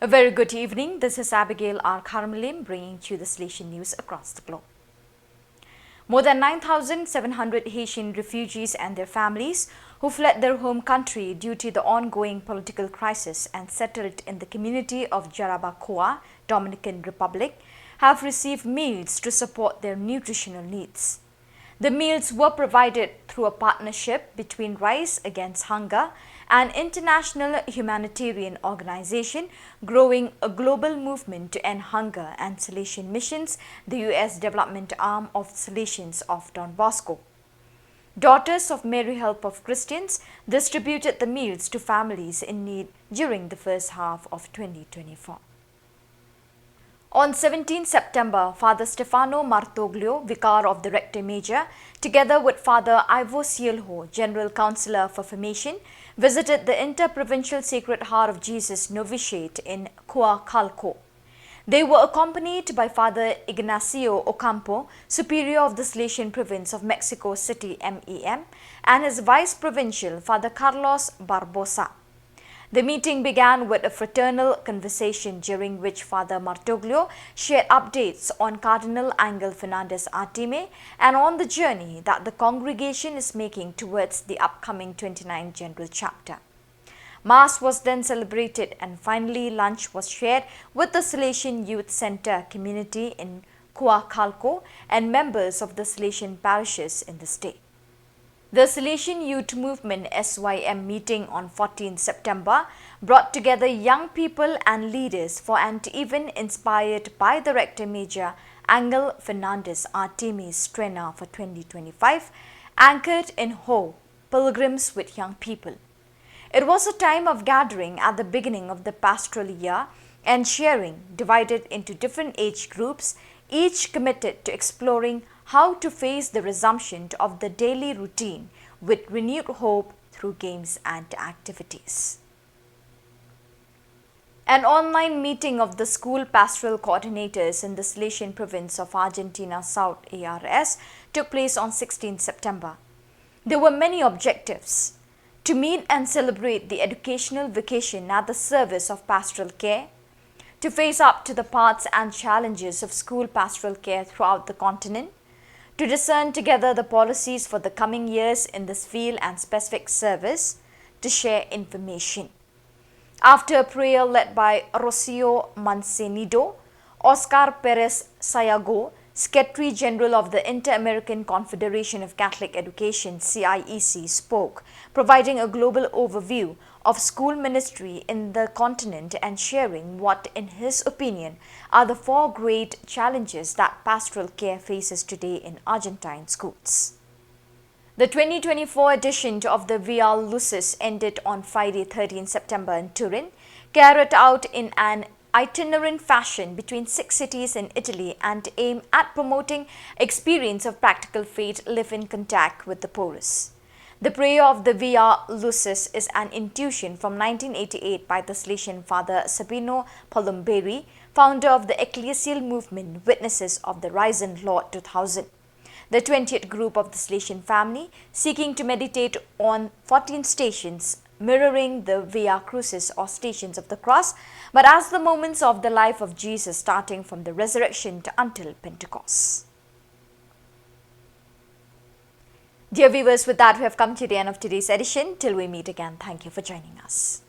A very good evening. This is Abigail R. Carmelim bringing you the Salesian news across the globe. More than 9,700 Haitian refugees and their families who fled their home country due to the ongoing political crisis and settled in the community of Jarabacoa, Dominican Republic, have received meals to support their nutritional needs. The meals were provided through a partnership between Rice Against Hunger, an international humanitarian organization growing a global movement to end hunger, and Salesian Missions, the U.S. development arm of Salesians of Don Bosco. Daughters of Mary Help of Christians distributed the meals to families in need during the first half of 2024. On 17 September, Father Stefano Martoglio, Vicar of the Rector Major, together with Father Ivo Cielho, General Councillor for Formation, visited the Interprovincial Sacred Heart of Jesus Novitiate in Khuborjylla. They were accompanied by Father Ignacio Ocampo, Superior of the Salesian Province of Mexico City MEM, and his Vice Provincial, Father Carlos Barbosa. The meeting began with a fraternal conversation during which Father Martoglio shared updates on Cardinal Angel Fernandez Artime and on the journey that the congregation is making towards the upcoming 29th General Chapter. Mass was then celebrated and finally lunch was shared with the Salesian Youth Center community in Khuborjylla and members of the Salesian parishes in the state. The Salesian Youth Movement SYM meeting on 14 September brought together young people and leaders for an event inspired by the Rector Major Angel Fernandez Artime's Trena for 2025, anchored in Ho, Pilgrims with Young People. It was a time of gathering at the beginning of the pastoral year and sharing, divided into different age groups, each committed to exploring how to face the resumption of the daily routine with renewed hope through games and activities. An online meeting of the school pastoral coordinators in the Salesian province of Argentina South ARS took place on 16 September. There were many objectives: to meet and celebrate the educational vocation at the service of pastoral care, to face up to the parts and challenges of school pastoral care throughout the continent, to discern together the policies for the coming years in this field and specific service, to share information. After a prayer led by Rocio Mancenido, Oscar Perez Sayago, Secretary General of the Inter-American Confederation of Catholic Education CIEC, spoke, providing a global overview of school ministry in the continent and sharing what, in his opinion, are the four great challenges that pastoral care faces today in Argentine schools. The 2024 edition of the Via Lucis ended on Friday 13 September in Turin, carried out in an itinerant fashion between 6 cities in Italy and aimed at promoting experience of practical faith live in contact with the poorest. The prayer of the Via Lucis is an intuition from 1988 by the Salesian Father Sabino Palomberi, founder of the ecclesial movement Witnesses of the Risen Lord 2000. The 20th group of the Salesian family, seeking to meditate on 14 stations mirroring the Via Crucis or Stations of the Cross, but as the moments of the life of Jesus starting from the resurrection to until Pentecost. Dear viewers, with that we have come to the end of today's edition. Till we meet again, thank you for joining us.